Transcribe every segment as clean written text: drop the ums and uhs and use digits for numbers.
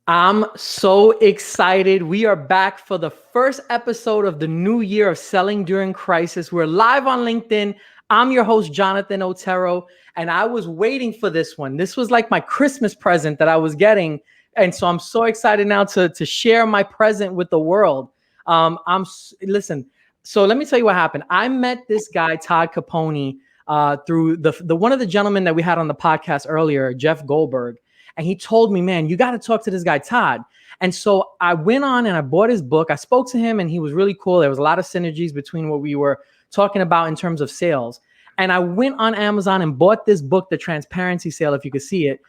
I'm so excited. We are back for the first episode of the new year of Selling During Crisis. We're live on LinkedIn. I'm your host, Jonathan Otero, and I was waiting for this one. This was like my Christmas present that I was getting. And so I'm so excited now to share my present with the world. Listen, so let me tell you what happened. I met this guy, Todd Caponi, through the one of the gentlemen that we had on the podcast earlier, Jeff Goldberg. And he told me, man, you got to talk to this guy, Todd. And so I went on and I bought his book. I spoke to him and he was really cool. There was a lot of synergies between what we were talking about in terms of sales. And I went on Amazon and bought this book, The Transparency Sale, if you could see it.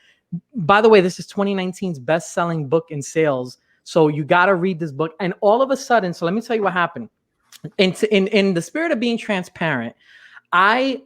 By the way, this is 2019's best-selling book in sales. So you got to read this book. And all of a sudden, so let me tell you what happened. In the spirit of being transparent, I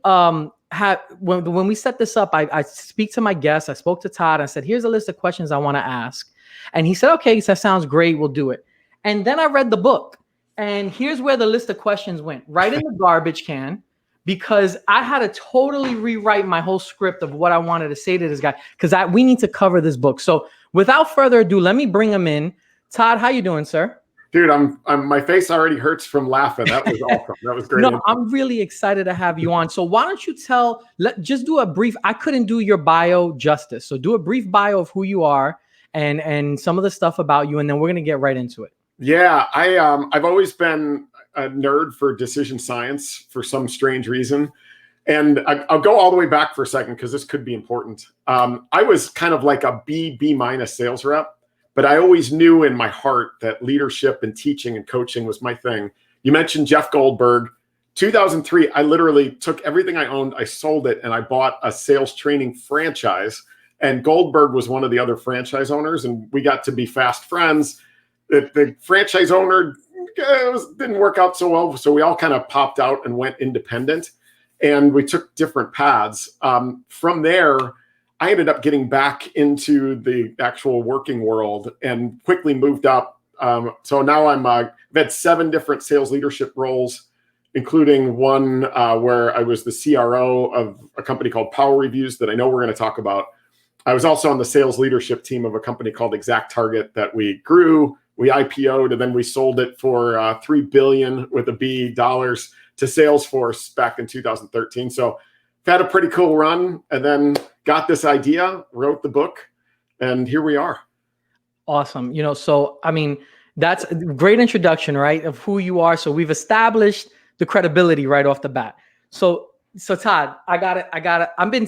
when we set this up, I speak to my guests. I spoke to Todd. I said, here's a list of questions I want to ask. And he said, okay, that sounds great. We'll do it. And then I read the book. And here's where the list of questions went, right in the garbage can, because I had to totally rewrite my whole script of what I wanted to say to this guy, because we need to cover this book. So without further ado, let me bring him in. Todd, how you doing, sir? Dude, I'm my face already hurts from laughing. That was awesome. That was great. No, I'm really excited to have you on. So why don't you just do a brief, I couldn't do your bio justice. So do a brief bio of who you are and some of the stuff about you, and then we're going to get right into it. Yeah, I've always been a nerd for decision science for some strange reason. And I'll go all the way back for a second because this could be important. I was kind of like a B minus sales rep. But I always knew in my heart that leadership and teaching and coaching was my thing. You mentioned Jeff Goldberg. 2003, I literally took everything I owned, I sold it, and I bought a sales training franchise. And Goldberg was one of the other franchise owners, and we got to be fast friends. The franchise owner didn't work out so well, so we all kind of popped out and went independent, and we took different paths. From there, I ended up getting back into the actual working world and quickly moved up. So now I've had 7 different sales leadership roles, including one where I was the CRO of a company called Power Reviews that I know we're going to talk about. I was also on the sales leadership team of a company called Exact Target that we grew, we IPO'd, and then we sold it for $3 billion with a B dollars to Salesforce back in 2013. So I've had a pretty cool run, and then got this idea, wrote the book, and here we are. Awesome. So, I mean, that's a great introduction, right, of who you are. So we've established the credibility right off the bat. So Todd, I got it. I've been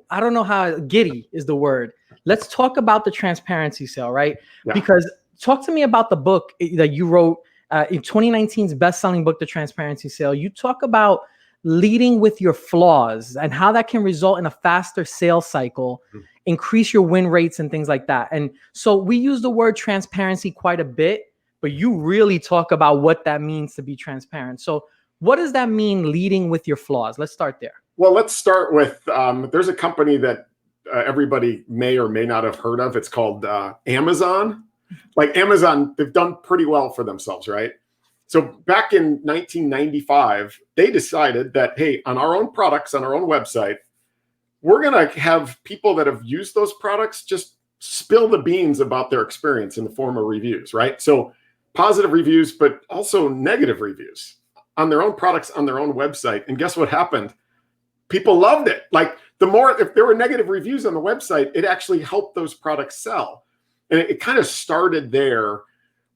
I don't know how giddy is the word. Let's talk about the transparency sale, right? Yeah. Because talk to me about the book that you wrote in 2019's best-selling book, The Transparency Sale. You talk about leading with your flaws and how that can result in a faster sales cycle, increase your win rates and things like that. And so we use the word transparency quite a bit, but you really talk about what that means to be transparent. So what does that mean, leading with your flaws? Let's start there. Well, let's start with, there's a company that everybody may or may not have heard of. It's called Amazon. Like Amazon, they've done pretty well for themselves, right? So back in 1995, they decided that, hey, on our own products, on our own website, we're going to have people that have used those products just spill the beans about their experience in the form of reviews, right? So positive reviews, but also negative reviews on their own products, on their own website. And guess what happened? People loved it. Like if there were negative reviews on the website, it actually helped those products sell. And it kind of started there.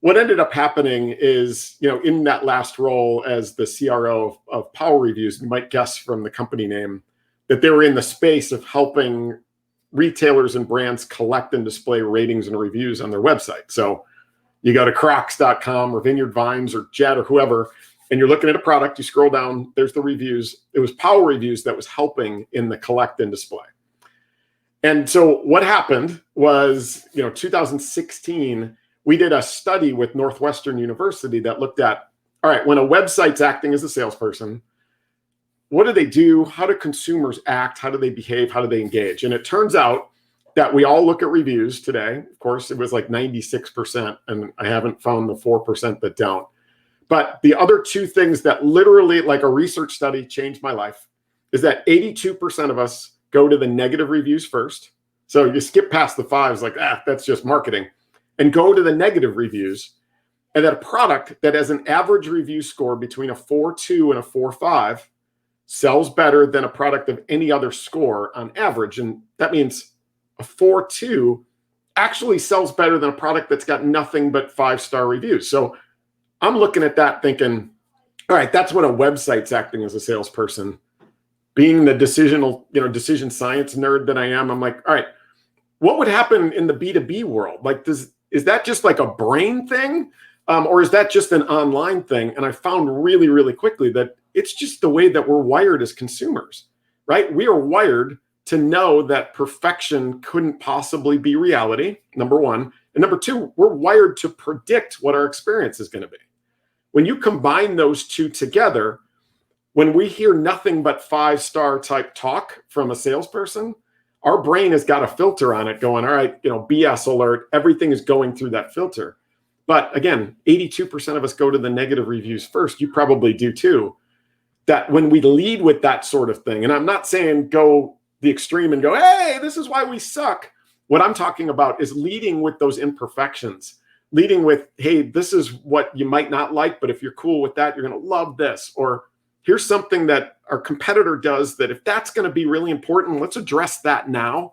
What ended up happening is, in that last role as the CRO of Power Reviews, you might guess from the company name that they were in the space of helping retailers and brands collect and display ratings and reviews on their website. So you go to Crocs.com or Vineyard Vines or Jet or whoever, and you're looking at a product, you scroll down, there's the reviews. It was Power Reviews that was helping in the collect and display. And so what happened was, 2016, we did a study with Northwestern University that looked at, all right, when a website's acting as a salesperson, what do they do? How do consumers act? How do they behave? How do they engage? And it turns out that we all look at reviews today. Of course, it was like 96%, and I haven't found the 4% that don't. But the other 2 things that literally, like a research study, changed my life is that 82% of us go to the negative reviews first. So you skip past the 5s like, that's just marketing. and go to the negative reviews, and that a product that has an average review score between a 4.2 and a 4.5 sells better than a product of any other score on average. And that means a 4.2 actually sells better than a product that's got nothing but 5-star reviews. So I'm looking at that thinking, all right, that's what a website's acting as a salesperson. Being the decision science nerd that I am, I'm like, all right, what would happen in the B2B world? Like, is that just like a brain thing? Or is that just an online thing? And I found really, really quickly that it's just the way that we're wired as consumers, right? We are wired to know that perfection couldn't possibly be reality, number one. And number two, we're wired to predict what our experience is going to be. When you combine those two together, when we hear nothing but 5-star type talk from a salesperson, our brain has got a filter on it going, all right, BS alert, everything is going through that filter. But again, 82% of us go to the negative reviews first. You probably do too. That when we lead with that sort of thing, and I'm not saying go the extreme and go, hey, this is why we suck. What I'm talking about is leading with those imperfections, leading with, hey, this is what you might not like, but if you're cool with that, you're going to love this. Or here's something that our competitor does that if that's going to be really important, let's address that now.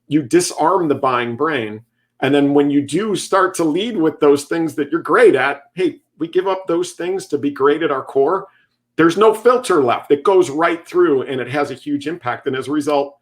You disarm the buying brain. And then when you do start to lead with those things that you're great at, hey, we give up those things to be great at our core. There's no filter left. It goes right through and it has a huge impact. And as a result,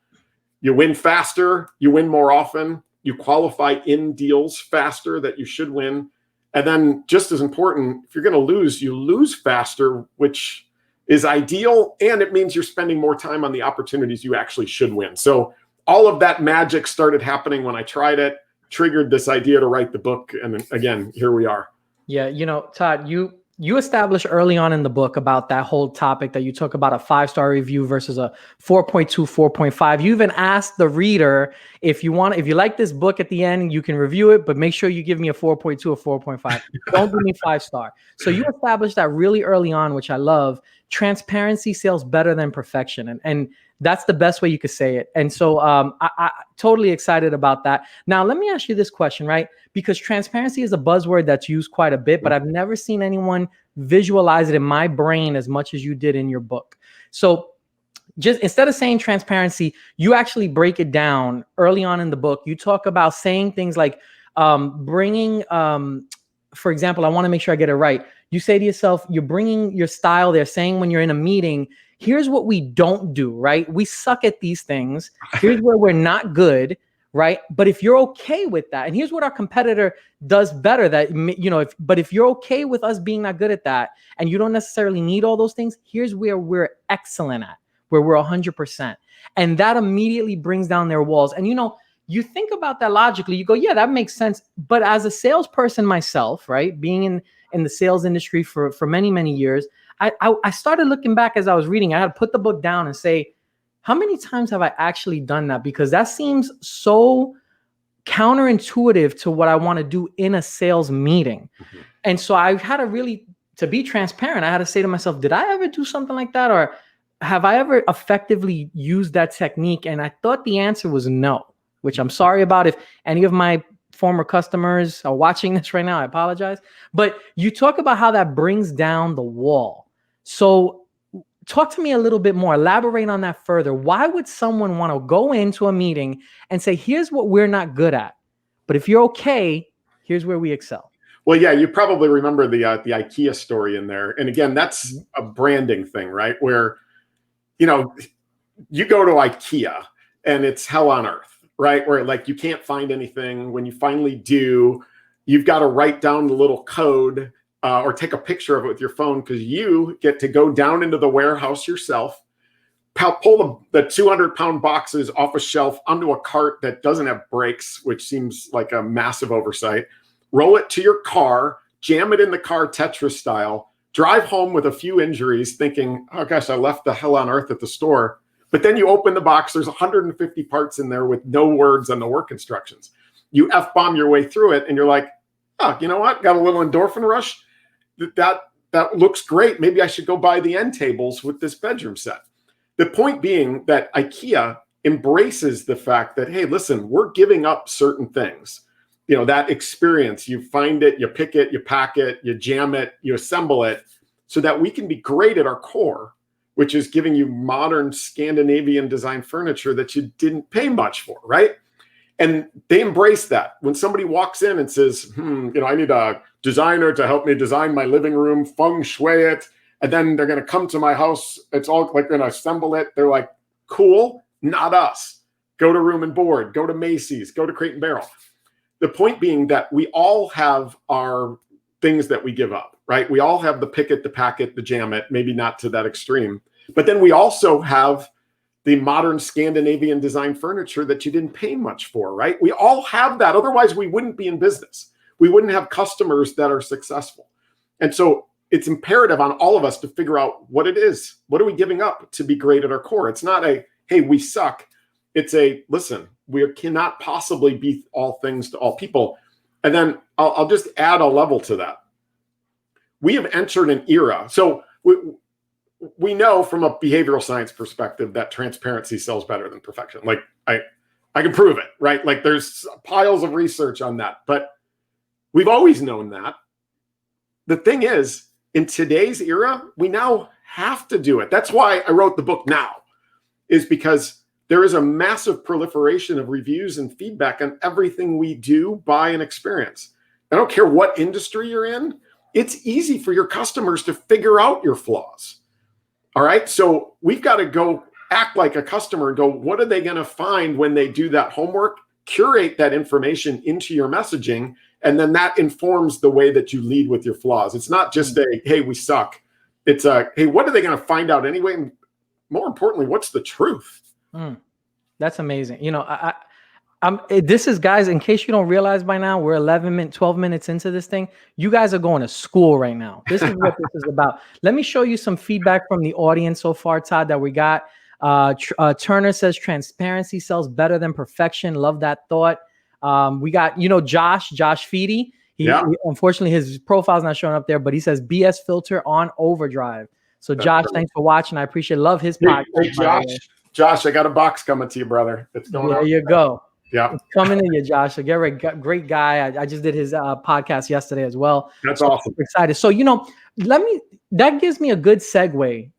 you win faster, you win more often, you qualify in deals faster that you should win. And then just as important, if you're going to lose, you lose faster, which is ideal. And it means you're spending more time on the opportunities you actually should win. So all of that magic started happening when I tried it, triggered this idea to write the book. And again, here we are. Yeah. Todd, you established early on in the book about that whole topic that you talk about a 5-star review versus a 4.2, 4.5. You even asked the reader if you like this book at the end, you can review it, but make sure you give me a 4.2 or 4.5. Don't give me 5-star. So you established that really early on, which I love. Transparency sells better than perfection. And that's the best way you could say it. And so I totally excited about that. Now, let me ask you this question, right? Because transparency is a buzzword that's used quite a bit, but I've never seen anyone visualize it in my brain as much as you did in your book. So just instead of saying transparency, you actually break it down early on in the book. You talk about saying things like bringing, for example, I want to make sure I get it right. You say to yourself, you're bringing your style there, saying when you're in a meeting, here's what we don't do, right? We suck at these things. Here's where we're not good, right? But if you're okay with that, and here's what our competitor does better, but if you're okay with us being not good at that, and you don't necessarily need all those things, here's where we're excellent at, where we're 100%. And that immediately brings down their walls. And you think about that logically, you go, yeah, that makes sense. But as a salesperson myself, right, being in the sales industry for many, many years, I started looking back as I was reading. I had to put the book down and say, how many times have I actually done that? Because that seems so counterintuitive to what I want to do in a sales meeting. Mm-hmm. And so I had to be transparent, I had to say to myself, did I ever do something like that? Or have I ever effectively used that technique? And I thought the answer was no, which I'm sorry about. If any of my former customers are watching this right now, I apologize. But you talk about how that brings down the wall. So talk to me a little bit more, elaborate on that further. Why would someone want to go into a meeting and say, here's what we're not good at, but if you're okay, here's where we excel? Well, yeah, you probably remember the IKEA story in there. And again, that's a branding thing, right? Where, you go to IKEA and it's hell on earth, right? Where like you can't find anything. When you finally do, you've got to write down the little code or take a picture of it with your phone, because you get to go down into the warehouse yourself, pull the 200-pound boxes off a shelf onto a cart that doesn't have brakes, which seems like a massive oversight, roll it to your car, jam it in the car Tetris style, drive home with a few injuries thinking, oh gosh, I left the hell on earth at the store. But then you open the box, there's 150 parts in there with no words on the work instructions. You F-bomb your way through it and you're like, oh, you know what? Got a little endorphin rush. That looks great. Maybe I should go buy the end tables with this bedroom set. The point being that IKEA embraces the fact that, hey, listen, we're giving up certain things. that experience. You find it, you pick it, you pack it, you jam it, you assemble it, so that we can be great at our core, which is giving you modern Scandinavian design furniture that you didn't pay much for, right? And they embrace that. When somebody walks in and says, I need a designer to help me design my living room, feng shui it, and then they're going to come to my house, it's all like going to assemble it. They're like, cool, not us. Go to Room and Board, go to Macy's, go to Crate and Barrel. The point being that we all have our things that we give up, right? We all have the pick it, the pack it, the jam it, maybe not to that extreme. But then we also have the modern Scandinavian design furniture that you didn't pay much for, right? We all have that. Otherwise, we wouldn't be in business. We wouldn't have customers that are successful. And so it's imperative on all of us to figure out what it is. What are we giving up to be great at our core? It's not a, hey, we suck. It's a, listen, we cannot possibly be all things to all people. And then I'll just add a level to that. We have entered an era. So we know from a behavioral science perspective that transparency sells better than perfection. Like I can prove it, right? Like there's piles of research on that, but we've always known that. The thing is, in today's era, we now have to do it. That's why I wrote the book now, is because there is a massive proliferation of reviews and feedback on everything we do, buy, and experience. I don't care what industry you're in. It's easy for your customers to figure out your flaws. All right. So we've got to go act like a customer and go, what are they going to find when they do that homework? Curate that information into your messaging. And then that informs the way that you lead with your flaws. It's not just a, hey, we suck. It's a, hey, what are they going to find out anyway? And more importantly, what's the truth? That's amazing. This is, guys, in case you don't realize by now, we're 12 minutes into this thing. You guys are going to school right now. This is what this is about. Let me show you some feedback from the audience so far, Todd, that we got. Turner says transparency sells better than perfection. Love that thought. We got, Josh Feedy. He unfortunately, his profile's not showing up there, but he says BS filter on overdrive. So Josh, thanks for watching. I appreciate love his podcast. Hey, Josh, I got a box coming to you, brother. It's going on. There you go. Yeah, it's coming to you, Josh. So great guy. I just did his podcast yesterday as well. That's awesome. I'm excited. So that gives me a good segue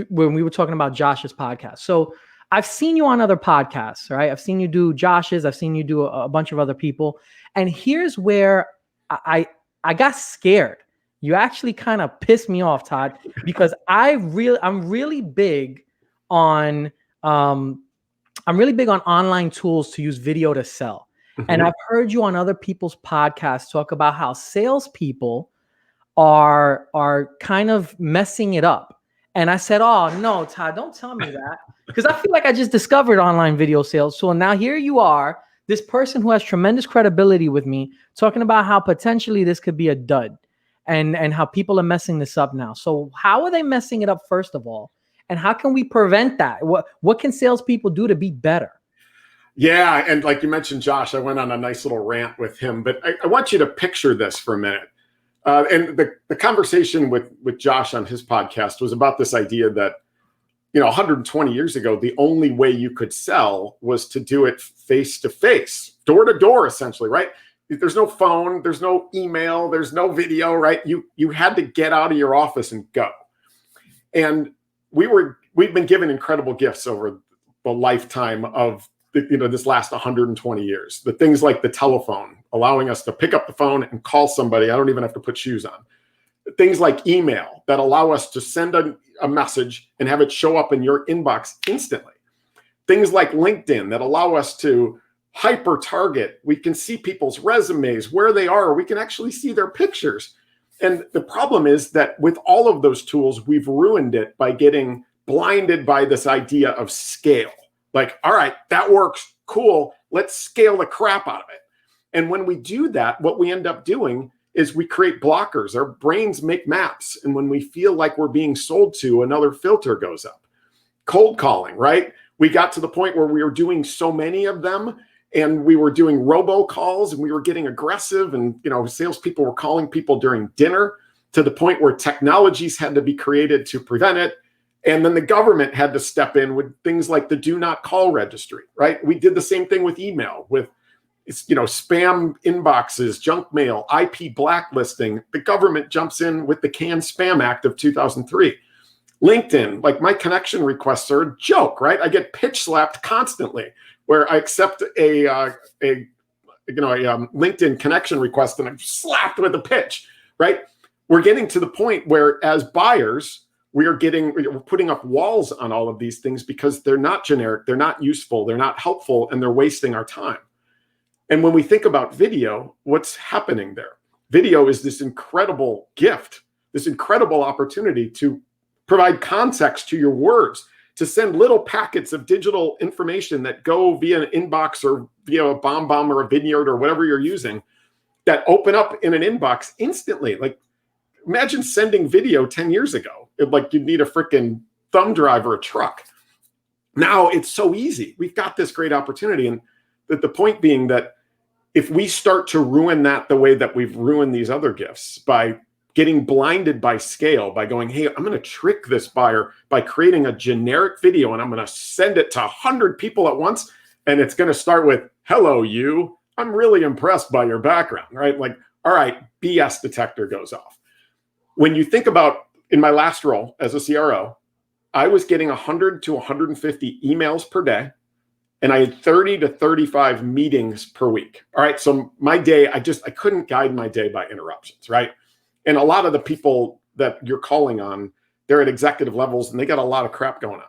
when we were talking about Josh's podcast. So I've seen you on other podcasts, right? I've seen you do Josh's. I've seen you do a bunch of other people. And here's where I got scared. You actually kind of pissed me off, Todd, because I'm really big on online tools to use video to sell. Mm-hmm. And I've heard you on other people's podcasts talk about how salespeople are kind of messing it up. And I said, oh no, Todd, don't tell me that. Because I feel like I just discovered online video sales. So now here you are, this person who has tremendous credibility with me, talking about how potentially this could be a dud and how people are messing this up now. So how are they messing it up, first of all? And how can we prevent that? What can salespeople do to be better? Yeah, and like you mentioned, Josh, I went on a nice little rant with him, but I want you to picture this for a minute. And the conversation with Josh on his podcast was about this idea that, 120 years ago, the only way you could sell was to do it face to face, door to door, essentially, right? There's no phone, there's no email, there's no video, right? You had to get out of your office and go. And we've been given incredible gifts over the lifetime of this last 120 years. The things like the telephone, allowing us to pick up the phone and call somebody. I don't even have to put shoes on. Things like email that allow us to send a message and have it show up in your inbox instantly. Things like LinkedIn that allow us to hyper target. We can see people's resumes, where they are. We can actually see their pictures. And the problem is that with all of those tools, we've ruined it by getting blinded by this idea of scale. Like, all right, that works. Cool. Let's scale the crap out of it. And when we do that, what we end up doing is we create blockers. Our brains make maps. And when we feel like we're being sold to, another filter goes up. Cold calling, right? We got to the point where we were doing so many of them, and we were doing robocalls, and we were getting aggressive, and salespeople were calling people during dinner, to the point where technologies had to be created to prevent it. And then the government had to step in with things like the do not call registry, right? We did the same thing with email, with spam inboxes, junk mail, IP blacklisting. The government jumps in with the Canned Spam Act of 2003. LinkedIn, like my connection requests are a joke, right? I get pitch slapped constantly where I accept a LinkedIn connection request and I'm slapped with a pitch, right? We're getting to the point where as buyers, we're putting up walls on all of these things because they're not generic, they're not useful, they're not helpful, and they're wasting our time. And when we think about video, what's happening there? Video is this incredible gift, this incredible opportunity to provide context to your words, to send little packets of digital information that go via an inbox or via a bomb or a Vineyard or whatever you're using that open up in an inbox instantly. Like imagine sending video 10 years ago. Like you'd need a freaking thumb drive or a truck. Now it's so easy. We've got this great opportunity. And the point being that if we start to ruin that the way that we've ruined these other gifts by getting blinded by scale, by going, hey, I'm going to trick this buyer by creating a generic video and I'm going to send it to 100 people at once. And it's going to start with, hello, you. I'm really impressed by your background, right? Like, all right, BS detector goes off. When you think about in my last role as a CRO, I was getting 100 to 150 emails per day. And I had 30 to 35 meetings per week. All right. So my day, I couldn't guide my day by interruptions, right? And a lot of the people that you're calling on, they're at executive levels and they got a lot of crap going on.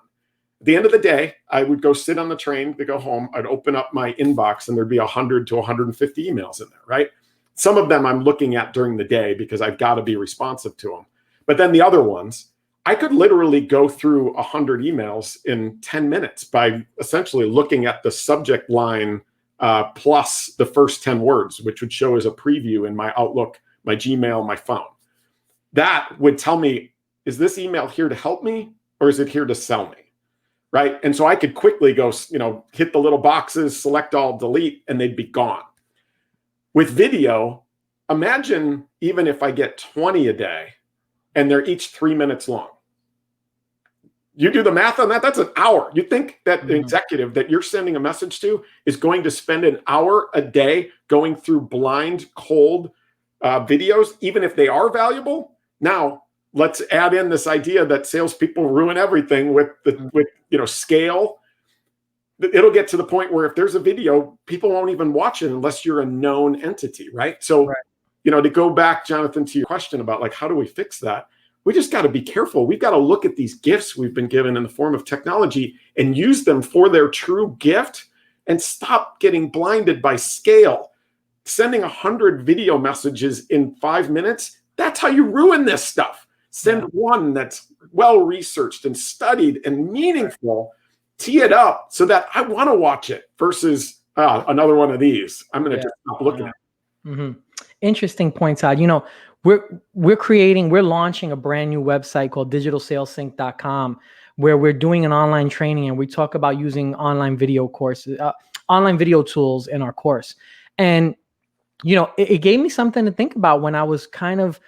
At the end of the day, I would go sit on the train to go home. I'd open up my inbox and there'd be 100 to 150 emails in there, right? Some of them I'm looking at during the day because I've got to be responsive to them. But then the other ones, I could literally go through 100 emails in 10 minutes by essentially looking at the subject line plus the first 10 words, which would show as a preview in my Outlook, my Gmail, my phone. That would tell me, is this email here to help me or is it here to sell me? Right. And so I could quickly go, hit the little boxes, select all, delete, and they'd be gone. With video, imagine even if I get 20 a day and they're each 3 minutes long. You do the math on that, that's an hour. You think that an executive that you're sending a message to is going to spend an hour a day going through blind, cold videos, even if they are valuable? Now, let's add in this idea that salespeople ruin everything with scale. It'll get to the point where if there's a video, people won't even watch it unless you're a known entity, right? So, to go back, Jonathan, to your question about like, how do we fix that? We just got to be careful. We've got to look at these gifts we've been given in the form of technology and use them for their true gift and stop getting blinded by scale. Sending 100 video messages in 5 minutes, that's how you ruin this stuff. Send one that's well-researched and studied and meaningful, tee it up so that I want to watch it versus another one of these. I'm going to just stop looking at it. Mm-hmm. Interesting point, Todd. We're launching a brand new website called digitalsalesync.com where we're doing an online training and we talk about using online video tools in our course. And, it gave me something to think about when I was kind of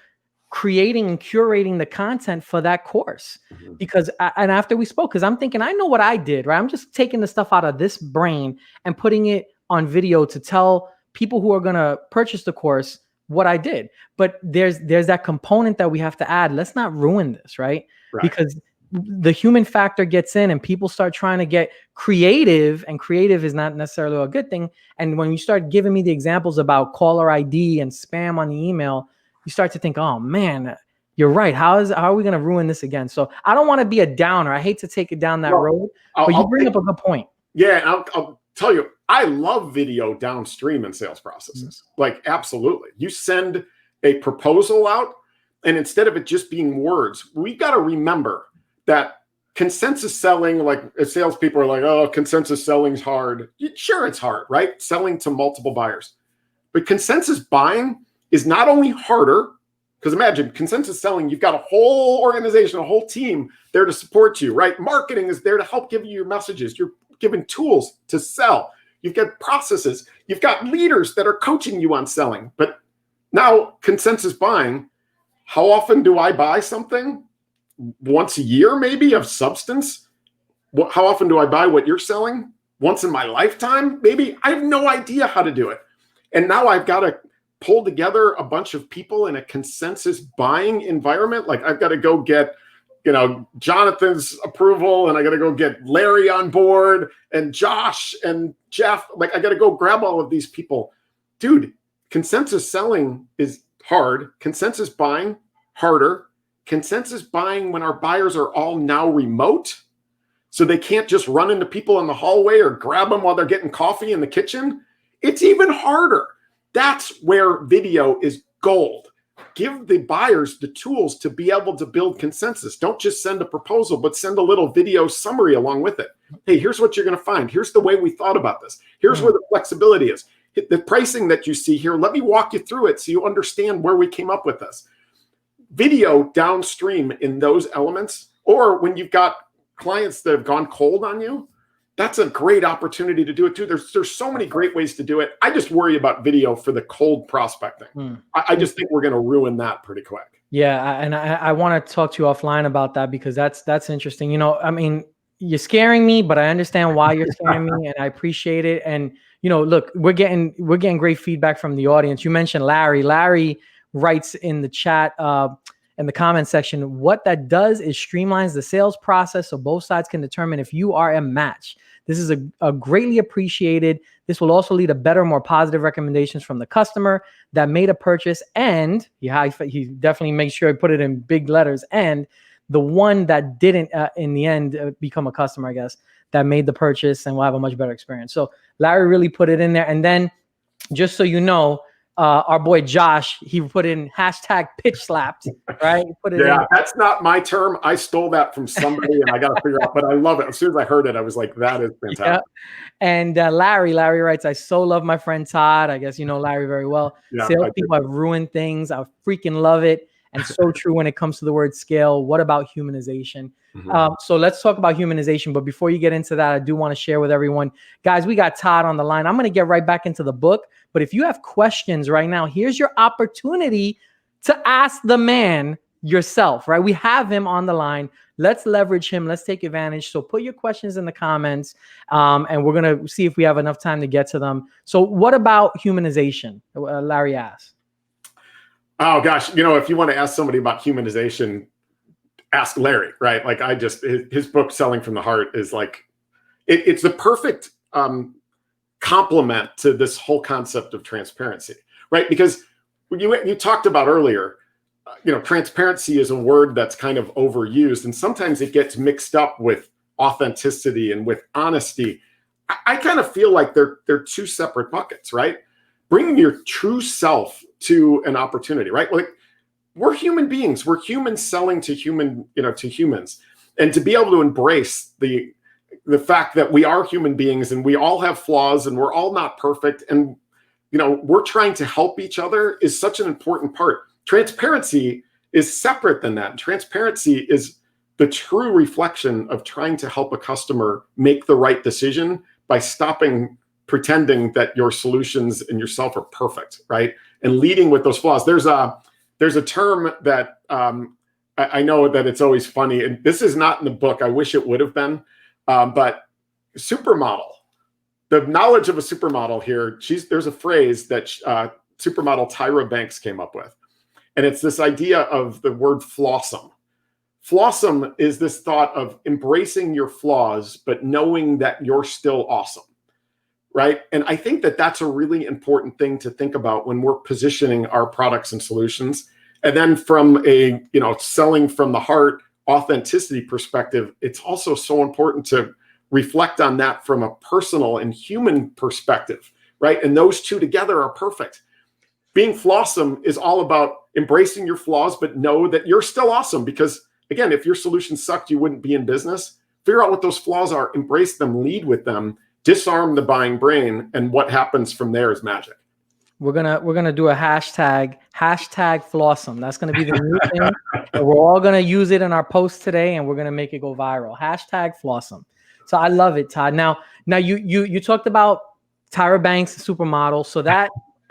creating and curating the content for that course. Because after we spoke, because I'm thinking, I know what I did, right? I'm just taking the stuff out of this brain and putting it on video to tell people who are going to purchase the course what I did. But there's that component that we have to add. Let's not ruin this, right? Because the human factor gets in and people start trying to get creative, and creative is not necessarily a good thing. And when you start giving me the examples about caller ID and spam on the email, you start to think, oh man, you're right. How are we going to ruin this again? So I don't want to be a downer. I hate to take it down that road, but you bring up a good point. Yeah. And I'll tell you, I love video downstream in sales processes. Like, absolutely. You send a proposal out and instead of it just being words, we got to remember that consensus selling, like salespeople are like, oh, consensus selling's hard. Sure, it's hard, right? Selling to multiple buyers. But consensus buying is not only harder, because imagine consensus selling, you've got a whole organization, a whole team there to support you, right? Marketing is there to help give you your messages. You're given tools to sell. You've got processes. You've got leaders that are coaching you on selling. But now consensus buying, how often do I buy something? Once a year, maybe, of substance? How often do I buy what you're selling? once in my lifetime, maybe. I have no idea how to do it. And now I've got to pull together a bunch of people in a consensus buying environment. Like I've got to go get, Jonathan's approval, and I got to go get Larry on board and Josh and Jeff. Like I got to go grab all of these people. Dude, consensus selling is hard. Consensus buying, harder. Consensus buying when our buyers are all now remote, so they can't just run into people in the hallway or grab them while they're getting coffee in the kitchen. It's even harder. That's where video is gold. Give the buyers the tools to be able to build consensus. Don't just send a proposal, but send a little video summary along with it. Hey, here's what you're going to find. Here's the way we thought about this. Here's where the flexibility is. The pricing that you see here, let me walk you through it so you understand where we came up with this. Video downstream in those elements, or when you've got clients that have gone cold on you, that's a great opportunity to do it too. There's so many great ways to do it. I just worry about video for the cold prospecting. I just think we're going to ruin that pretty quick. Yeah, and I want to talk to you offline about that, because that's interesting. I mean, you're scaring me, but I understand why you're scaring me, and I appreciate it. And look, we're getting great feedback from the audience. You mentioned Larry. Larry writes in the chat, in the comment section, what that does is streamlines the sales process so both sides can determine if you are a match. This is a greatly appreciated. This will also lead to better, more positive recommendations from the customer that made a purchase, and he definitely makes sure he put it in big letters, and the one that didn't in the end become a customer, I guess, that made the purchase, and will have a much better experience. So Larry really put it in there. And then just so you know, our boy Josh, he put in hashtag pitch slapped, right? Put it in. That's not my term. I stole that from somebody, and I got to figure out, but I love it. As soon as I heard it, I was like, that is fantastic. Yeah. And Larry writes, I so love my friend Todd. I guess you know Larry very well. Yeah, salespeople have ruined things. I freaking love it. And so true when it comes to the word scale. What about humanization? So let's talk about humanization. But before you get into that, I do want to share with everyone, guys, we got Todd on the line. I'm going to get right back into the book. But if you have questions right now, here's your opportunity to ask the man yourself, right? We have him on the line. Let's leverage him. Let's take advantage. So put your questions in the comments, and we're going to see if we have enough time to get to them. So what about humanization? Larry asked. Oh, gosh. If you want to ask somebody about humanization, ask Larry, right? Like his book, Selling from the Heart, is like, it's the perfect complement to this whole concept of transparency, right? Because you talked about earlier, transparency is a word that's kind of overused, and sometimes it gets mixed up with authenticity and with honesty. I kind of feel like they're two separate buckets, right? Bringing your true self to an opportunity, right? Like, we're human beings. We're humans selling to to humans, and to be able to embrace the fact that we are human beings and we all have flaws and we're all not perfect, and we're trying to help each other is such an important part. Transparency is separate than that. Transparency is the true reflection of trying to help a customer make the right decision by stopping pretending that your solutions and yourself are perfect, right? And leading with those flaws. There's a term that I know that it's always funny, and this is not in the book. I wish it would have been, but supermodel. The knowledge of a supermodel here. There's a phrase that supermodel Tyra Banks came up with, and it's this idea of the word flawsome. Flawsome is this thought of embracing your flaws, but knowing that you're still awesome. Right. And I think that that's a really important thing to think about when we're positioning our products and solutions. And then from a, selling from the heart, authenticity perspective, it's also so important to reflect on that from a personal and human perspective. Right. And those two together are perfect. Being flawsome is all about embracing your flaws, but know that you're still awesome. Because again, if your solution sucked, you wouldn't be in business. Figure out what those flaws are, embrace them, lead with them. Disarm the buying brain, and what happens from there is magic. We're gonna do a hashtag flawsome. That's gonna be the new thing. And we're all gonna use it in our post today, and we're gonna make it go viral. Hashtag flawsome. So I love it, Todd. Now you talked about Tyra Banks, supermodel. So that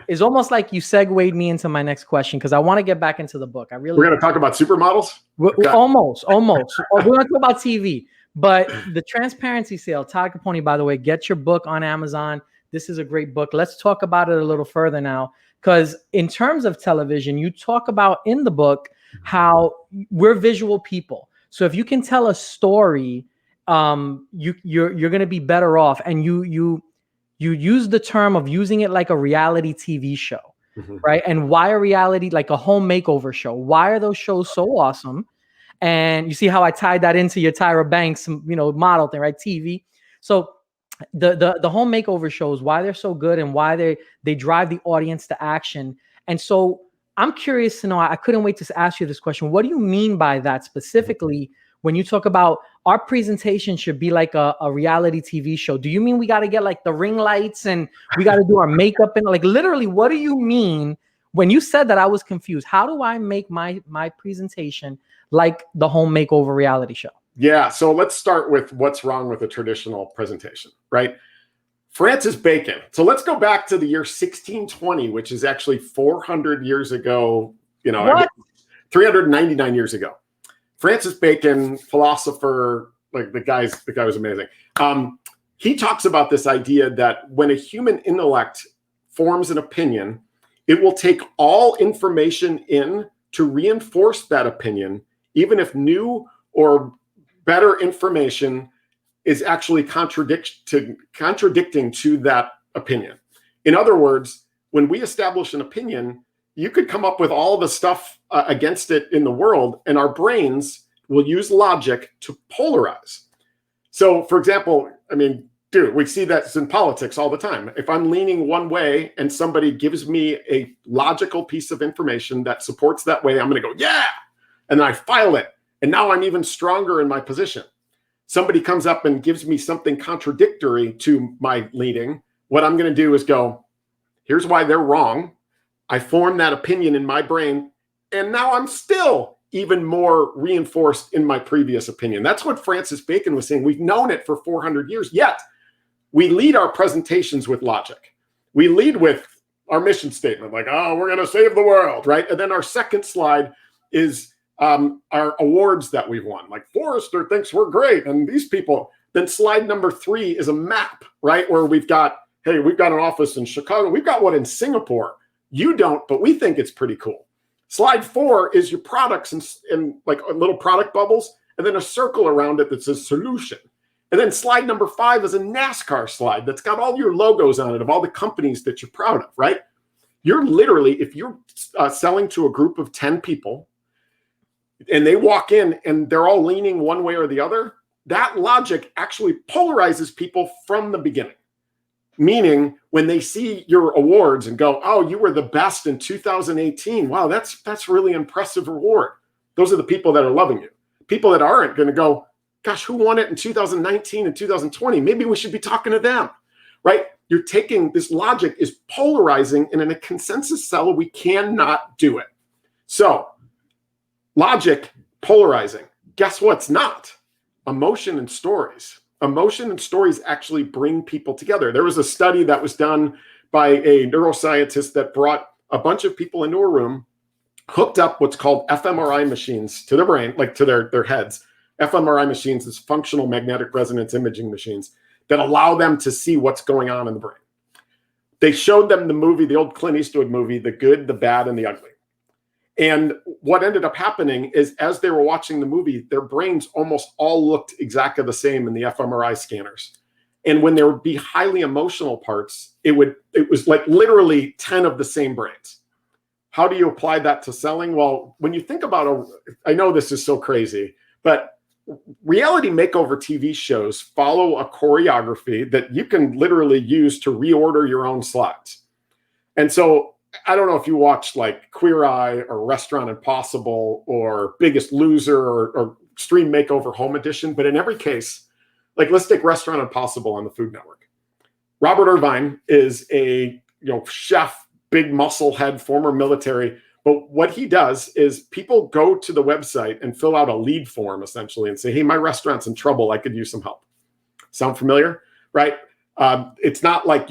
is almost like you segued me into my next question, because I want to get back into the book. We're gonna talk about supermodels. Almost. We're gonna talk about TV. But the transparency sale, Todd Caponi, by the way, get your book on Amazon. This is a great book. Let's talk about it a little further now. Because in terms of television, you talk about in the book how we're visual people. So if you can tell a story, you're going to be better off. And you use the term of using it like a reality TV show, right? And why a reality, like a home makeover show? Why are those shows so awesome? And you see how I tied that into your Tyra Banks, model thing, right? TV. So the home makeover shows, why they're so good and why they drive the audience to action. And so I'm curious to know, I couldn't wait to ask you this question. What do you mean by that specifically when you talk about our presentation should be like a reality TV show? Do you mean we got to get like the ring lights and we got to do our makeup and like literally, what do you mean? When you said that, I was confused. How do I make my presentation like the home makeover reality show? Yeah. So let's start with what's wrong with a traditional presentation, right? Francis Bacon. So let's go back to the year 1620, which is actually 400 years ago, 399 years ago. Francis Bacon, philosopher, like the guy was amazing. He talks about this idea that when a human intellect forms an opinion, it will take all information in to reinforce that opinion, even if new or better information is actually contradicting to that opinion. In other words, when we establish an opinion, you could come up with all the stuff against it in the world, and our brains will use logic to polarize. So, for example, dude, we see that in politics all the time. If I'm leaning one way and somebody gives me a logical piece of information that supports that way, I'm going to go, yeah, and then I file it. And now I'm even stronger in my position. Somebody comes up and gives me something contradictory to my leaning. What I'm going to do is go, here's why they're wrong. I form that opinion in my brain, and now I'm still even more reinforced in my previous opinion. That's what Francis Bacon was saying. We've known it for 400 years, yet we lead our presentations with logic. We lead with our mission statement, like, oh, we're going to save the world, right? And then our second slide is our awards that we've won. Like Forrester thinks we're great, and these people. Then slide number 3 is a map, right? Where we've got an office in Chicago. We've got one in Singapore. You don't, but we think it's pretty cool. Slide 4 is your products and like little product bubbles, and then a circle around it that says solution. And then slide number 5 is a NASCAR slide that's got all your logos on it of all the companies that you're proud of, right? You're literally, if you're selling to a group of 10 people, and they walk in and they're all leaning one way or the other, that logic actually polarizes people from the beginning. Meaning when they see your awards and go, oh, you were the best in 2018. Wow, that's really impressive reward. Those are the people that are loving you. People that aren't going to go, gosh, who won it in 2019 and 2020? Maybe we should be talking to them, right? You're taking this logic is polarizing, and in a consensus sell, we cannot do it. So logic, polarizing. Guess what's not? Emotion and stories. Emotion and stories actually bring people together. There was a study that was done by a neuroscientist that brought a bunch of people into a room, hooked up what's called fMRI machines to their brain, like to their heads. fMRI machines is functional magnetic resonance imaging machines that allow them to see what's going on in the brain. They showed them the movie, the old Clint Eastwood movie, The Good, the Bad, and the Ugly. And what ended up happening is as they were watching the movie, their brains almost all looked exactly the same in the fMRI scanners. And when there would be highly emotional parts, it was like literally 10 of the same brains. How do you apply that to selling? Well, when you think about I know this is so crazy, but reality makeover TV shows follow a choreography that you can literally use to reorder your own slides. And so I don't know if you watched like Queer Eye or Restaurant Impossible or Biggest Loser or Extreme Makeover Home Edition, but in every case, like let's take Restaurant Impossible on the Food Network. Robert Irvine is a chef, big muscle head, former military. But what he does is people go to the website and fill out a lead form essentially and say, hey, my restaurant's in trouble. I could use some help. Sound familiar? Right? It's not like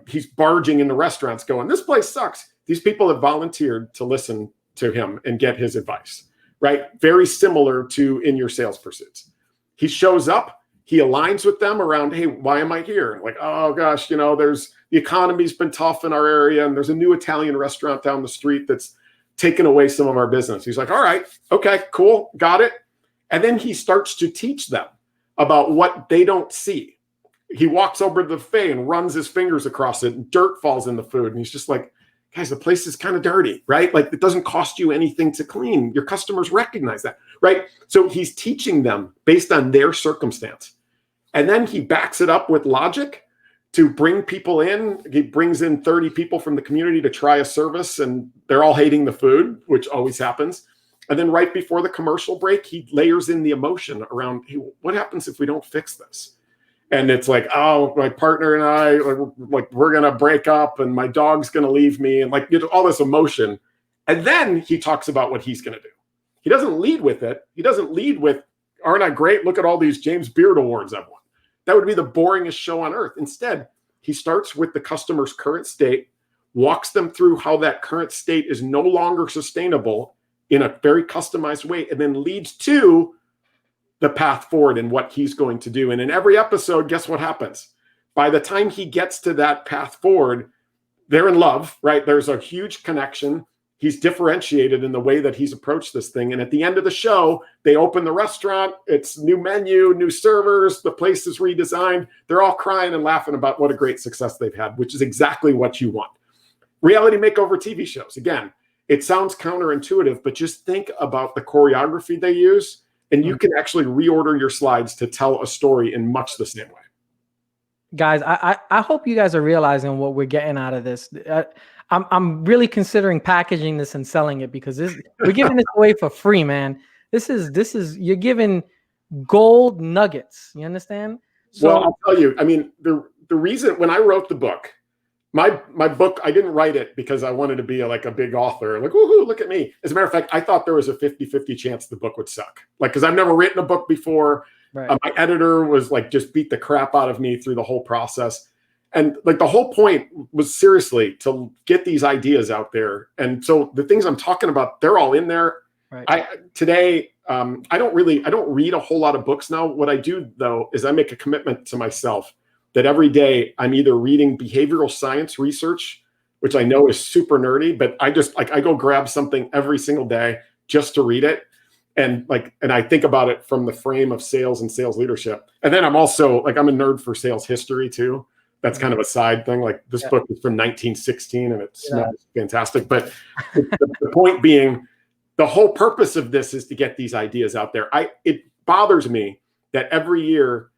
he's barging into restaurants going, this place sucks. These people have volunteered to listen to him and get his advice, right? Very similar to in your sales pursuits. He shows up, he aligns with them around, hey, why am I here? Like, oh gosh, the economy's been tough in our area, and there's a new Italian restaurant down the street that's taken away some of our business. He's like, all right, okay, cool, got it. And then he starts to teach them about what they don't see. He walks over to the buffet and runs his fingers across it, and dirt falls in the food. And he's just like, guys, the place is kind of dirty, right? Like, it doesn't cost you anything to clean. Your customers recognize that, right? So he's teaching them based on their circumstance. And then he backs it up with logic to bring people in. He brings in 30 people from the community to try a service, and they're all hating the food, which always happens. And then right before the commercial break, he layers in the emotion around, hey, what happens if we don't fix this? And it's like, oh, my partner and I, we're going to break up, and my dog's going to leave me, and like, all this emotion. And then he talks about what he's going to do. He doesn't lead with it. He doesn't lead with, aren't I great? Look at all these James Beard Awards I've won. That would be the boringest show on earth. Instead, he starts with the customer's current state, walks them through how that current state is no longer sustainable in a very customized way, and then leads to the path forward and what he's going to do. And in every episode, guess what happens? By the time he gets to that path forward, they're in love, right? There's a huge connection. He's differentiated in the way that he's approached this thing. And at the end of the show, they open the restaurant. It's new menu, new servers. The place is redesigned. They're all crying and laughing about what a great success they've had, which is exactly what you want. Reality makeover TV shows. Again, it sounds counterintuitive, but just think about the choreography they use, and you can actually reorder your slides to tell a story in much the same way. Guys, I hope you guys are realizing what we're getting out of this. I'm really considering packaging this and selling it, because we're giving this away for free, man. This is you're giving gold nuggets. You understand? So, well, I'll tell you. I mean, the reason when I wrote the book, my book, I didn't write it because I wanted to be like a big author. Like, woohoo, look at me. As a matter of fact, I thought there was a 50-50 chance the book would suck. Like, because I've never written a book before. Right. My editor was like, just beat the crap out of me through the whole process. And like, the whole point was seriously to get these ideas out there. And so the things I'm talking about, they're all in there. Right. I don't read a whole lot of books now. What I do though, is I make a commitment to myself that every day I'm either reading behavioral science research, which I know is super nerdy, but I go grab something every single day just to read it. And I think about it from the frame of sales and sales leadership. And then I'm also I'm a nerd for sales history too. That's kind of a side thing. Like, this book is from 1916 and it smells fantastic. But the point being, the whole purpose of this is to get these ideas out there. It bothers me that every year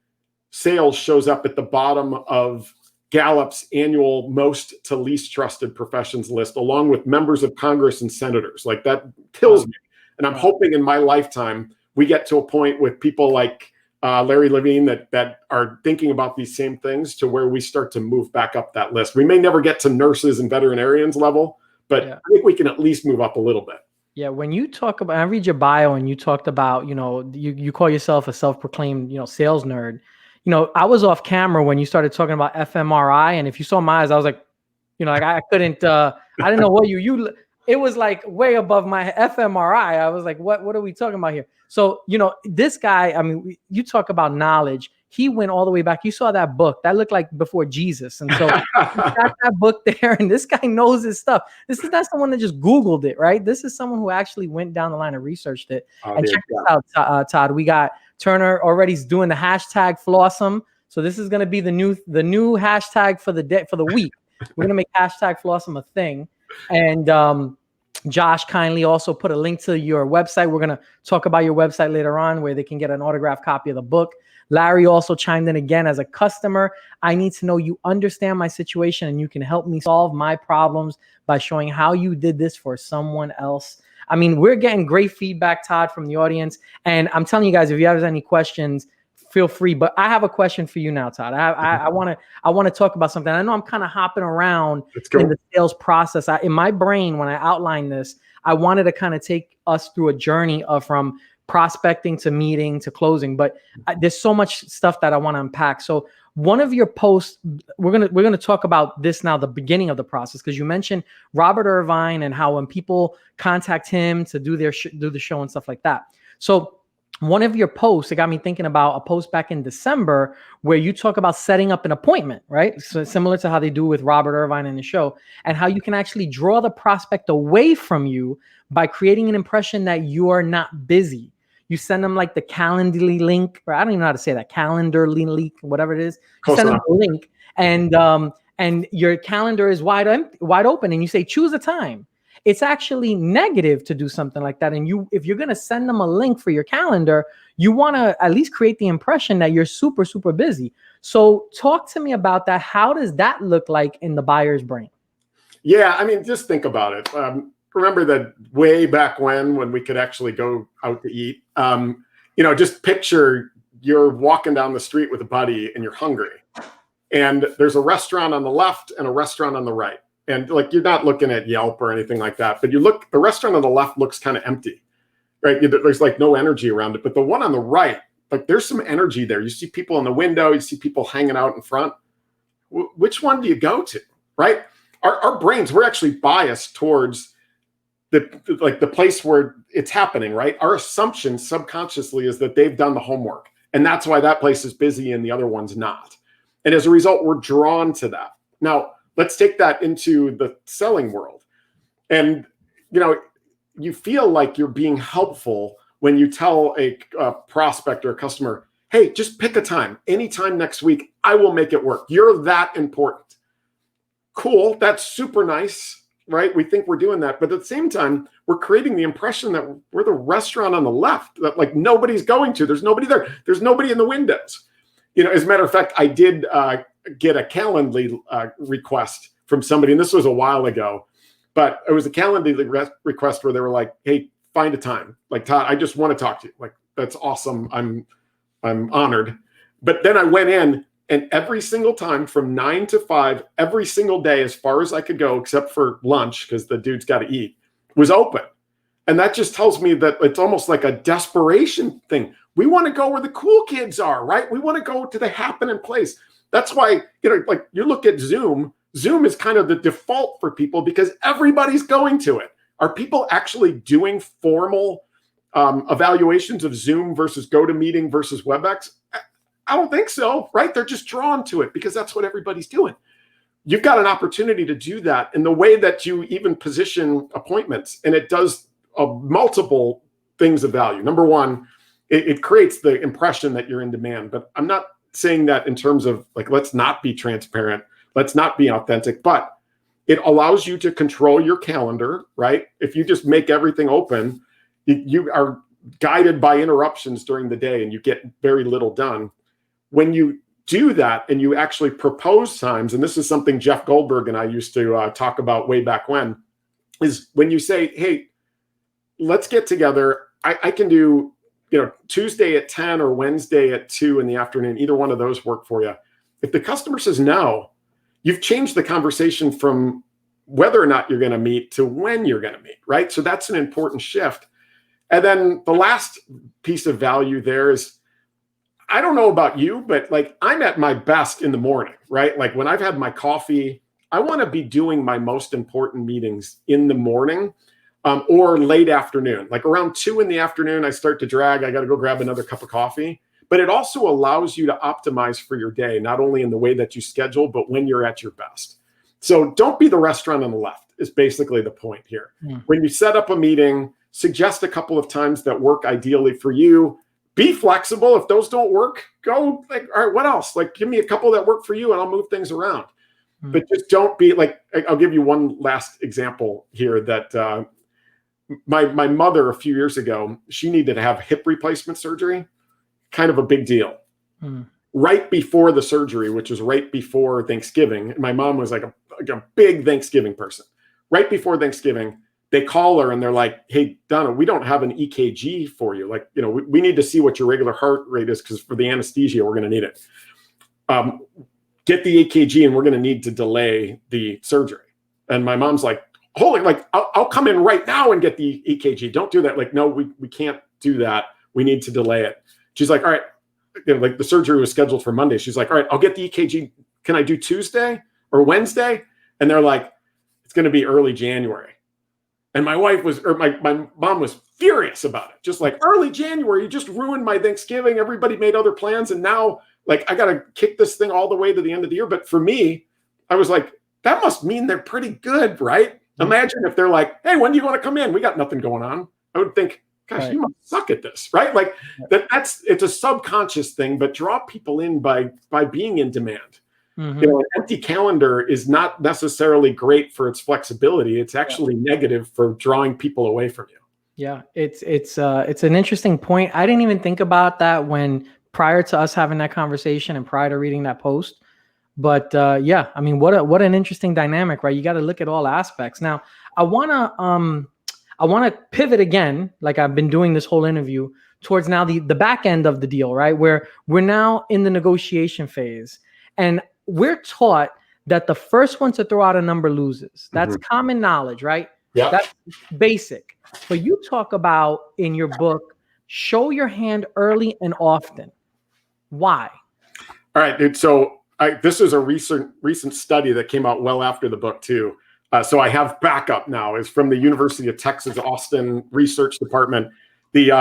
sales shows up at the bottom of Gallup's annual most to least trusted professions list, along with members of Congress and senators. Like, that kills me. And I'm hoping in my lifetime we get to a point with people like Larry Levine that are thinking about these same things, to where we start to move back up that list. We may never get to nurses and veterinarians level, but I think we can at least move up a little bit. Yeah, when you talk about, I read your bio and you talked about, you call yourself a self-proclaimed, sales nerd. I was off camera when you started talking about fMRI, and if you saw my eyes, I was like, I couldn't, I didn't know what it was like way above my fMRI. I was like, what are we talking about here? So, this guy, I mean, you talk about knowledge. He went all the way back. You saw that book that looked like before Jesus. And so he got that book there, and this guy knows his stuff. This is not someone that just Googled it, right? This is someone who actually went down the line and researched it. And check this out, Todd. We got Turner already doing the hashtag Flawsome. So this is going to be the new hashtag for the week. We're going to make hashtag Flawsome a thing. And Josh kindly also put a link to your website. We're going to talk about your website later on, where they can get an autographed copy of the book. Larry also chimed in again, as a customer, I need to know you understand my situation and you can help me solve my problems by showing how you did this for someone else. I mean, we're getting great feedback, Todd, from the audience. And I'm telling you guys, if you have any questions, feel free. But I have a question for you now, Todd. I want to talk about something. I know I'm kind of hopping around in the sales process. In my brain, when I outlined this, I wanted to kind of take us through a journey from prospecting to meeting to closing. But there's so much stuff that I want to unpack. So one of your posts, we're gonna talk about this now, the beginning of the process, because you mentioned Robert Irvine and how when people contact him to do the show and stuff like that. So one of your posts, it got me thinking about a post back in December where you talk about setting up an appointment, right? So similar to how they do with Robert Irvine in the show, and how you can actually draw the prospect away from you by creating an impression that you are not busy. You send them like the Calendly link, or I don't even know how to say that, Calendarly link, whatever it is. You Close send them enough. the link, and your calendar is wide open, and you say choose a time. It's actually negative to do something like that. And if you're going to send them a link for your calendar, you want to at least create the impression that you're super, super busy. So talk to me about that. How does that look like in the buyer's brain? Yeah, I mean, just think about it. Remember that way back when we could actually go out to eat. Just picture you're walking down the street with a buddy and you're hungry, and there's a restaurant on the left and a restaurant on the right. And like, you're not looking at Yelp or anything like that, but the restaurant on the left looks kind of empty, right? There's like no energy around it. But the one on the right, like there's some energy there. You see people in the window, you see people hanging out in front. Which one do you go to, right? Our brains, we're actually biased towards the place where it's happening, right? Our assumption subconsciously is that they've done the homework. And that's why that place is busy and the other one's not. And as a result, we're drawn to that. Now, let's take that into the selling world. And, you feel like you're being helpful when you tell a prospect or a customer, hey, just pick a time. Anytime next week, I will make it work. You're that important. Cool. That's super nice, right? We think we're doing that. But at the same time, we're creating the impression that we're the restaurant on the left, that like nobody's going to. There's nobody there. There's nobody in the windows. As a matter of fact, I did get a Calendly request from somebody, and this was a while ago, but it was a Calendly request where they were like, hey, find a time. Like, Todd, I just want to talk to you. Like, that's awesome. I'm honored. But then I went in, and every single time from 9 to 5, every single day, as far as I could go, except for lunch, because the dude's got to eat, was open. And that just tells me that it's almost like a desperation thing. We want to go where the cool kids are, right? We want to go to the happening place. That's why, like you look at Zoom is kind of the default for people because everybody's going to it. Are people actually doing formal evaluations of Zoom versus GoToMeeting versus WebEx? I don't think so, right? They're just drawn to it because that's what everybody's doing. You've got an opportunity to do that in the way that you even position appointments, and it does multiple things of value. Number one, it creates the impression that you're in demand, but I'm not saying that in terms of like, let's not be transparent, let's not be authentic, but it allows you to control your calendar, right? If you just make everything open, you are guided by interruptions during the day and you get very little done. When you do that and you actually propose times, and this is something Jeff Goldberg and I used to talk about way back when, is when you say, hey, let's get together. I can do Tuesday at 10 or Wednesday at 2 in the afternoon. Either one of those work for you. If the customer says no, you've changed the conversation from whether or not you're going to meet to when you're going to meet, right? So that's an important shift. And then the last piece of value there is, I don't know about you, but like I'm at my best in the morning, right? Like when I've had my coffee, I want to be doing my most important meetings in the morning. Or late afternoon, like around 2 in the afternoon, I start to drag. I got to go grab another cup of coffee. But it also allows you to optimize for your day, not only in the way that you schedule, but when you're at your best. So don't be the restaurant on the left is basically the point here. When you set up a meeting, suggest a couple of times that work ideally for you. Be flexible. If those don't work, go like, all right, what else? Like give me a couple that work for you and I'll move things around. But just don't be like, I'll give you one last example here that my mother a few years ago, she needed to have hip replacement surgery, kind of a big deal. Right before the surgery, which was right before Thanksgiving. My mom was like a big Thanksgiving person. Right before Thanksgiving, they call her and they're like, hey, Donna, we don't have an EKG for you. Like, we need to see what your regular heart rate is because for the anesthesia, we're going to need it. Get the EKG and we're going to need to delay the surgery. And my mom's like, holy, like, I'll come in right now and get the EKG. Don't do that. Like, no, we can't do that. We need to delay it. She's like, all right, like the surgery was scheduled for Monday. She's like, all right, I'll get the EKG. Can I do Tuesday or Wednesday? And they're like, it's going to be early January. And my wife was, or my mom was furious about it. Just like, early January, you just ruined my Thanksgiving. Everybody made other plans. And now, like, I got to kick this thing all the way to the end of the year. But for me, I was like, that must mean they're pretty good, right? Imagine if they're like, hey, when do you want to come in? We got nothing going on. I would think, gosh, you must suck at this, right? Like it's a subconscious thing, but draw people in by being in demand. You know, an empty calendar is not necessarily great for its flexibility. It's actually negative for drawing people away from you. Yeah, it's an interesting point. I didn't even think about that when prior to us having that conversation and prior to reading that post. But yeah, I mean, what an interesting dynamic, right? You got to look at all aspects. Now, I wanna pivot again, like I've been doing this whole interview, towards now the back end of the deal, right? Where we're now in the negotiation phase, and we're taught that the first one to throw out a number loses. That's common knowledge, right? Yeah, that's basic. But you talk about in your book, show your hand early and often. Why? All right, dude. So this is a recent study that came out well after the book too. So I have backup now. It's from the University of Texas Austin Research Department. The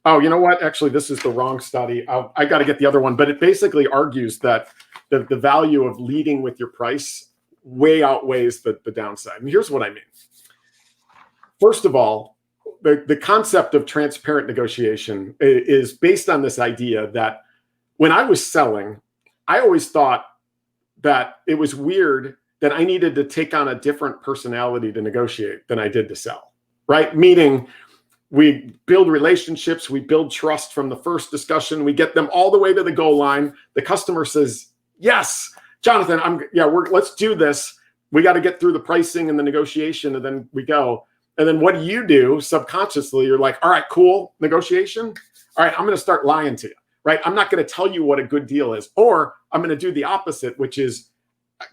oh, you know what? Actually, this is the wrong study. I got to get the other one. But it basically argues that the value of leading with your price way outweighs the downside. And here's what I mean. First of all, the concept of transparent negotiation is based on this idea that when I was selling, I always thought that it was weird that I needed to take on a different personality to negotiate than I did to sell, right? Meaning we build relationships, we build trust from the first discussion, we get them all the way to the goal line. The customer says, yes, Jonathan, let's do this. We got to get through the pricing and the negotiation, and then we go. And then what do you do subconsciously? You're like, all right, cool, negotiation. All right, I'm going to start lying to you, right? I'm not going to tell you what a good deal is, or I'm going to do the opposite, which is,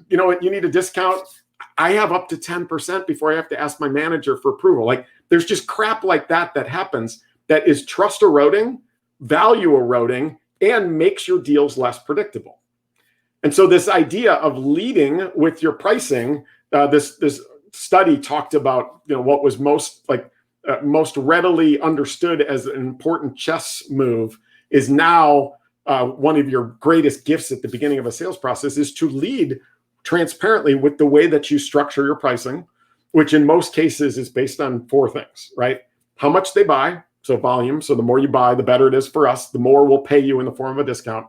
you know what, you need a discount. I have up to 10% before I have to ask my manager for approval. Like there's just crap like that happens that is trust eroding, value eroding, and makes your deals less predictable. And so this idea of leading with your pricing, this study talked about, you know, what was most readily understood as an important chess move is now one of your greatest gifts at the beginning of a sales process is to lead transparently with the way that you structure your pricing, which in most cases is based on four things, right? How much they buy, so volume. So the more you buy, the better it is for us. The more we'll pay you in the form of a discount.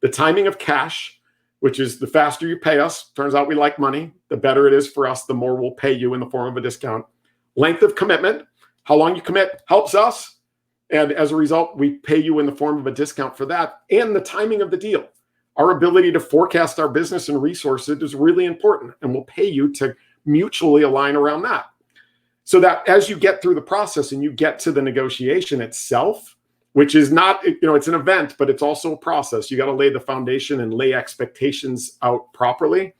The timing of cash, which is the faster you pay us. Turns out we like money. The better it is for us, the more we'll pay you in the form of a discount. Length of commitment, how long you commit helps us. And as a result, we pay you in the form of a discount for that. And the timing of the deal. Our ability to forecast our business and resources is really important. And we'll pay you to mutually align around that. So that as you get through the process and you get to the negotiation itself, which is not, you know, it's an event, but it's also a process. You got to lay the foundation and lay expectations out properly.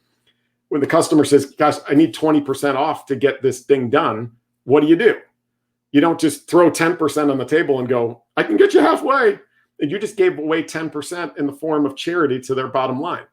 When the customer says, gosh, I need 20% off to get this thing done, what do? You don't just throw 10% on the table and go, I can get you halfway. And you just gave away 10% in the form of charity to their bottom line.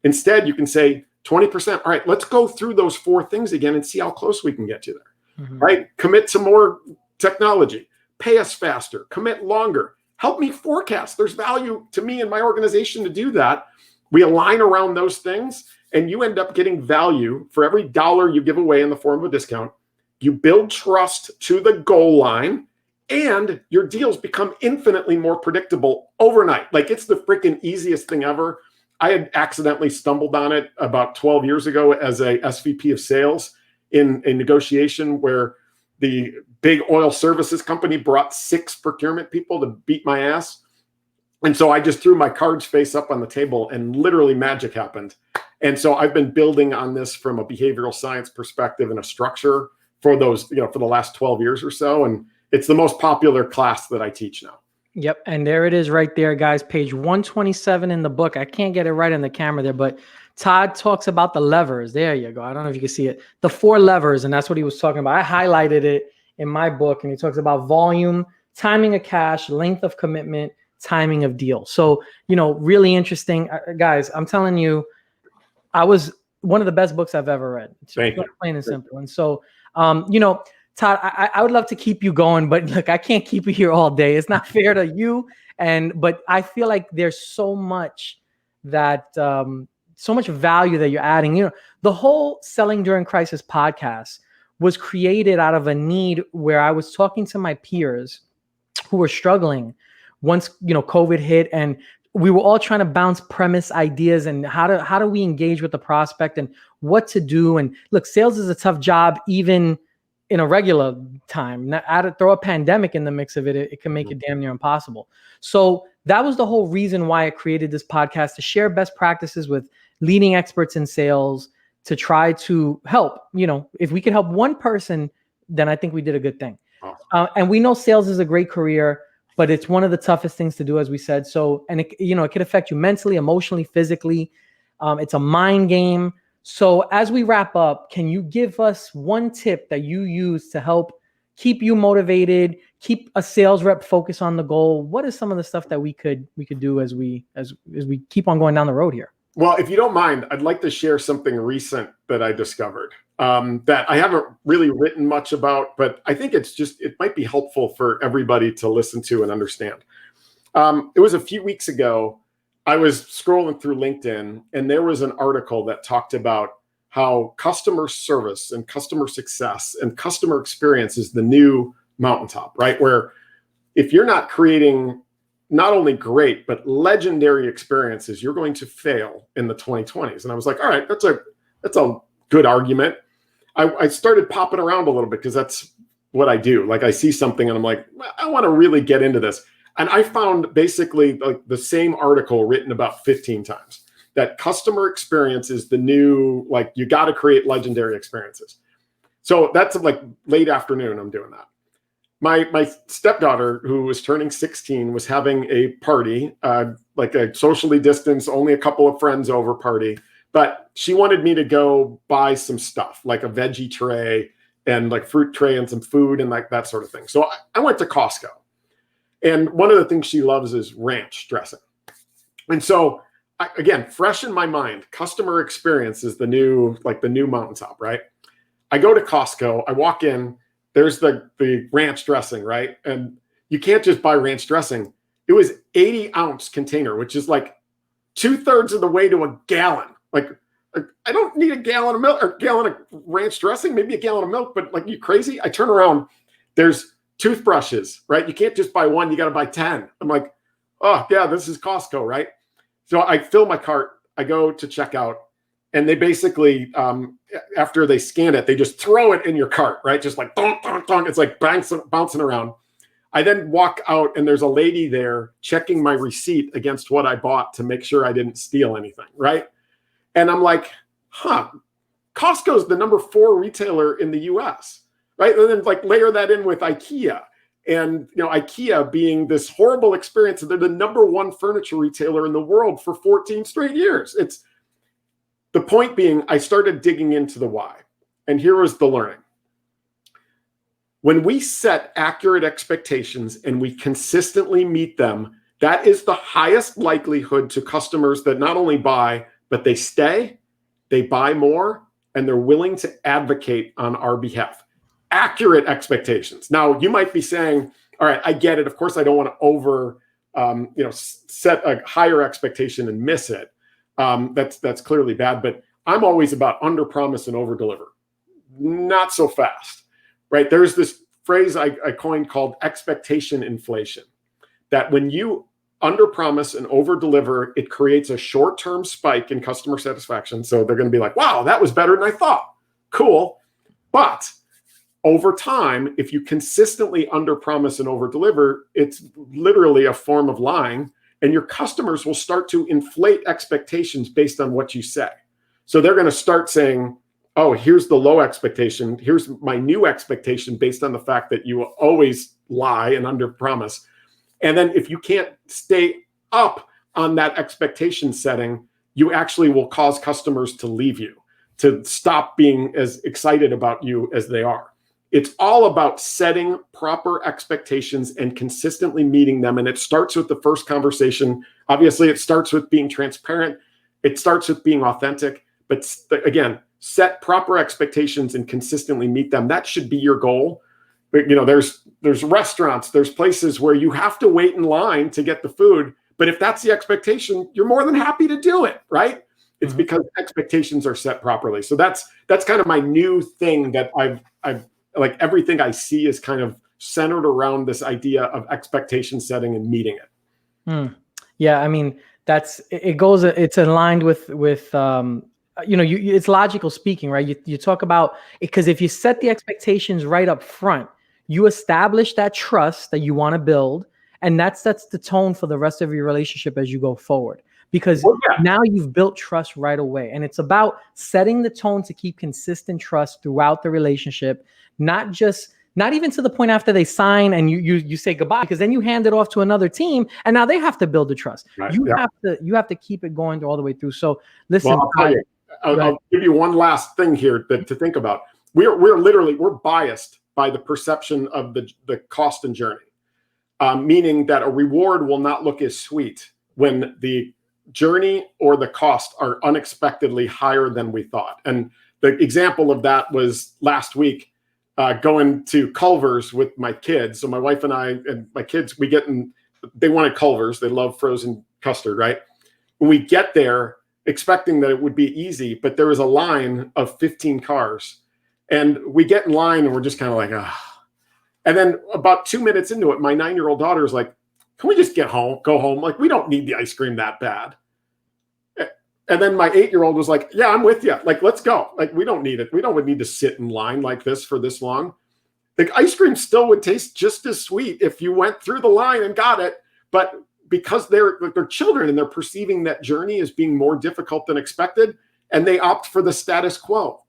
Instead, you can say 20%. All right, let's go through those four things again and see how close we can get you there, right? Commit to more technology. Pay us faster, commit longer, help me forecast. There's value to me and my organization to do that. We align around those things and you end up getting value for every dollar you give away in the form of a discount. You build trust to the goal line and your deals become infinitely more predictable overnight. Like it's the freaking easiest thing ever. I had accidentally stumbled on it about 12 years ago as a SVP of sales in a negotiation where the big oil services company brought 6 procurement people to beat my ass. And so I just threw my cards face up on the table and literally magic happened. And so I've been building on this from a behavioral science perspective and a structure for those, you know, for the last 12 years or so. And it's the most popular class that I teach now. Yep. And there it is right there, guys. Page 127 in the book. I can't get it right on the camera there, but Todd talks about the levers. There you go. I don't know if you can see it. The 4 levers, and that's what he was talking about. I highlighted it in my book, and he talks about volume, timing of cash, length of commitment, timing of deal. So, you know, really interesting. Guys, I'm telling you, I was one of the best books I've ever read. It's plain and simple. And so, you know, Todd, I would love to keep you going, but look, I can't keep you here all day. It's not fair to you. But I feel like there's so much so much value that you're adding. The whole Selling During Crisis podcast was created out of a need where I was talking to my peers who were struggling once, COVID hit, and we were all trying to bounce premise ideas and how do we engage with the prospect and what to do. And look, sales is a tough job, even in a regular time. Throw a pandemic in the mix of it, it can make it damn near impossible. So that was the whole reason why I created this podcast, to share best practices with leading experts in sales, to try to help. If we could help one person, then I think we did a good thing. And we know sales is a great career, but it's one of the toughest things to do, as we said. So, and it could affect you mentally, emotionally, physically. It's a mind game. So as we wrap up, can you give us one tip that you use to help keep you motivated, keep a sales rep focused on the goal? What is some of the stuff that we could do as we keep on going down the road here? Well, if you don't mind, I'd like to share something recent that I discovered that I haven't really written much about, but I think it might be helpful for everybody to listen to and understand. It was a few weeks ago. I was scrolling through LinkedIn, and there was an article that talked about how customer service and customer success and customer experience is the new mountaintop, right? Where if you're not creating not only great, but legendary experiences, you're going to fail in the 2020s. And I was like, all right, that's a good argument. I started popping around a little bit because that's what I do. Like, I see something and I'm like, I want to really get into this. And I found basically like the same article written about 15 times, that customer experience is the new, like, you got to create legendary experiences. So that's like late afternoon, I'm doing that. My stepdaughter, who was turning 16, was having a party, like a socially distanced, only a couple of friends over party. But she wanted me to go buy some stuff, like a veggie tray and like fruit tray and some food and like that sort of thing. So I went to Costco. And one of the things she loves is ranch dressing. And so, again, fresh in my mind, customer experience is the new mountaintop, right? I go to Costco, I walk in, there's the ranch dressing, right? And you can't just buy ranch dressing. It was 80-ounce container, which is like 2/3 of the way to a gallon. Like, I don't need a gallon of milk or a gallon of ranch dressing, maybe a gallon of milk, but like, you crazy? I turn around, there's toothbrushes, right? You can't just buy one, you got to buy 10. I'm like, oh yeah, this is Costco, right? So I fill my cart, I go to checkout, and they basically, after they scan it, they just throw it in your cart, right? Just like, dong, dong, dong. It's like bouncing around. I then walk out and there's a lady there checking my receipt against what I bought to make sure I didn't steal anything, right? And I'm like, Costco's the number 4 retailer in the US, right? And then like layer that in with IKEA, and IKEA being this horrible experience. They're the number 1 furniture retailer in the world for 14 straight years. It's the point being, I started digging into the why, and here was the learning. When we set accurate expectations and we consistently meet them, that is the highest likelihood to customers that not only buy, but they stay, they buy more, and they're willing to advocate on our behalf. Accurate expectations. Now, you might be saying, all right, I get it. Of course, I don't want to set a higher expectation and miss it. That's clearly bad, but I'm always about under promise and over deliver. Not so fast, right? There's this phrase I coined called expectation inflation, that when you under promise and over deliver, it creates a short-term spike in customer satisfaction. So they're going to be like, wow, that was better than I thought. Cool. But over time, if you consistently under promise and over deliver, it's literally a form of lying. And your customers will start to inflate expectations based on what you say. So they're going to start saying, oh, here's the low expectation. Here's my new expectation based on the fact that you always lie and under promise. And then if you can't stay up on that expectation setting, you actually will cause customers to leave you, to stop being as excited about you as they are. It's all about setting proper expectations and consistently meeting them. And it starts with the first conversation. Obviously, it starts with being transparent. It starts with being authentic. But again, set proper expectations and consistently meet them. That should be your goal. But, there's restaurants, there's places where you have to wait in line to get the food. But if that's the expectation, you're more than happy to do it, right? It's because expectations are set properly. So that's kind of my new thing that I've like everything I see is kind of centered around this idea of expectation setting and meeting it. Yeah, I mean, it's aligned with it's logical speaking, right? You talk about it because if you set the expectations right up front, you establish that trust that you want to build, and that sets the tone for the rest of your relationship as you go forward. Because now you've built trust right away, and it's about setting the tone to keep consistent trust throughout the relationship, not even to the point after they sign and you say goodbye, because then you hand it off to another team and now they have to build the trust. Right. You have to keep it going all the way through. So listen, I'll give you one last thing here to think about. We're biased by the perception of the cost and journey, meaning that a reward will not look as sweet when the journey or the cost are unexpectedly higher than we thought. And the example of that was last week, going to Culver's with my kids. So my wife and I and my kids, they wanted Culver's. They love frozen custard, right? When we get there, expecting that it would be easy, but there was a line of 15 cars. And we get in line and we're just kind of like, ah. And then about 2 minutes into it, my 9-year-old daughter is like, can we just go home? Like, we don't need the ice cream that bad. And then my 8-year-old was like, yeah, I'm with you. Like, let's go. Like, we don't need it. We don't need to sit in line like this for this long. Like, ice cream still would taste just as sweet if you went through the line and got it. But because they're children and they're perceiving that journey as being more difficult than expected, and they opt for the status quo.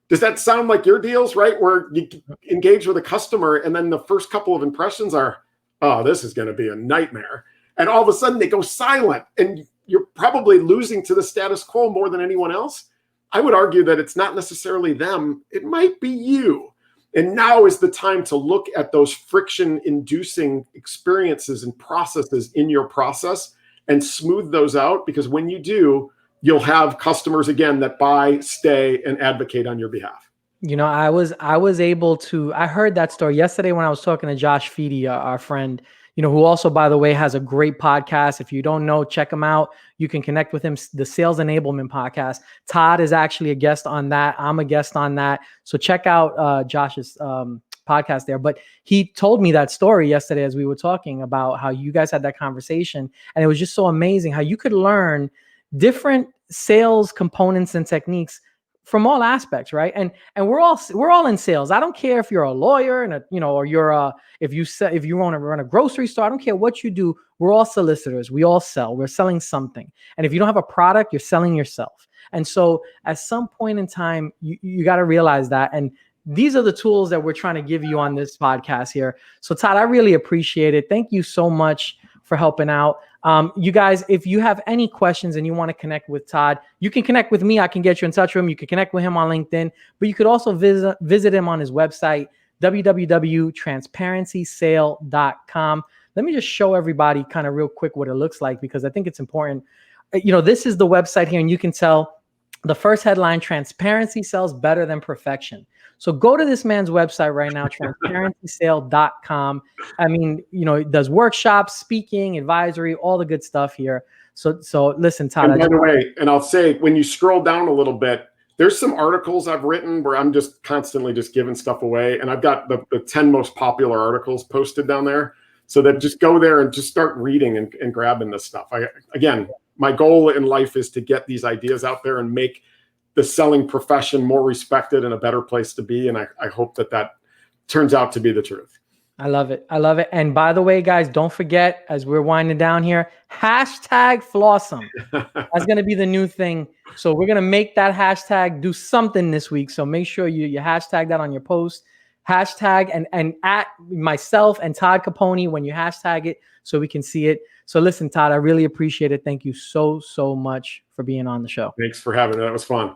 Does that sound like your deals, right? Where you engage with a customer and then the first couple of impressions are, oh, this is going to be a nightmare. And all of a sudden they go silent and you're probably losing to the status quo more than anyone else. I would argue that it's not necessarily them. It might be you. And now is the time to look at those friction-inducing experiences and processes in your process and smooth those out, because when you do, you'll have customers again that buy, stay, and advocate on your behalf. I was able to, I heard that story yesterday when I was talking to Josh Feedy, our friend, who also, by the way, has a great podcast. If you don't know, check him out. You can connect with him, the Sales Enablement Podcast. Todd is actually a guest on that. I'm a guest on that. So check out Josh's podcast there. But he told me that story yesterday as we were talking about how you guys had that conversation. And it was just so amazing how you could learn different sales components and techniques from all aspects, right? And we're all in sales. I don't care if you're a lawyer and or you're if you want to run a grocery store. I don't care what you do. We're all solicitors. We all sell. We're selling something. And if you don't have a product, you're selling yourself. And so at some point in time, you got to realize that. And these are the tools that we're trying to give you on this podcast here. So Todd, I really appreciate it. Thank you so much for helping out. You guys, if you have any questions and you want to connect with Todd, you can connect with me. I can get you in touch with him. You can connect with him on LinkedIn, but you could also visit him on his website, www.transparencysale.com. Let me just show everybody kind of real quick what it looks like, because I think it's important. This is the website here, and you can tell the first headline, transparency sells better than perfection. So go to this man's website right now, transparencysale.com. I mean, it does workshops, speaking, advisory, all the good stuff here. So listen, Todd. And by the way, and I'll say, when you scroll down a little bit, there's some articles I've written where I'm just constantly just giving stuff away. And I've got the 10 most popular articles posted down there. So that just go there and just start reading and grabbing this stuff. Again, my goal in life is to get these ideas out there and make the selling profession more respected and a better place to be. And I hope that turns out to be the truth. I love it. I love it. And by the way, guys, don't forget, as we're winding down here, #Flossum. That's going to be the new thing. So we're going to make that hashtag do something this week. So make sure you hashtag that on your post. Hashtag and at myself and Todd Caponi when you hashtag it so we can see it. So listen, Todd, I really appreciate it. Thank you so much for being on the show. Thanks for having me. That was fun.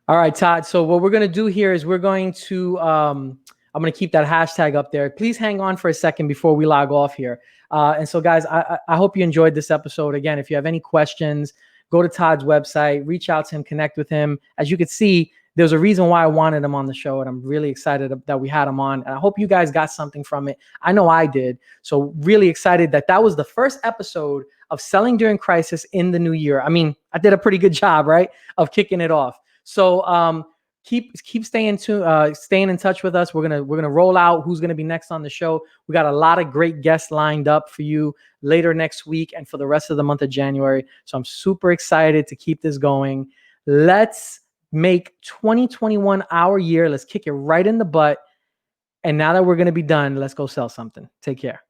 All right, Todd. So what we're going to do here is we're going to, I'm going to keep that hashtag up there. Please hang on for a second before we log off here. And so guys, I hope you enjoyed this episode. Again, if you have any questions, go to Todd's website, reach out to him, connect with him. As you can see, there's a reason why I wanted him on the show, and I'm really excited that we had him on. And I hope you guys got something from it. I know I did. So really excited that was the first episode of Selling During Crisis in the new year. I mean, I did a pretty good job, right, of kicking it off. So keep staying in touch with us. We're gonna roll out who's gonna be next on the show. We got a lot of great guests lined up for you later next week and for the rest of the month of January. So I'm super excited to keep this going. Let's make 2021 our year. Let's kick it right in the butt. And now that we're gonna be done, let's go sell something. Take care.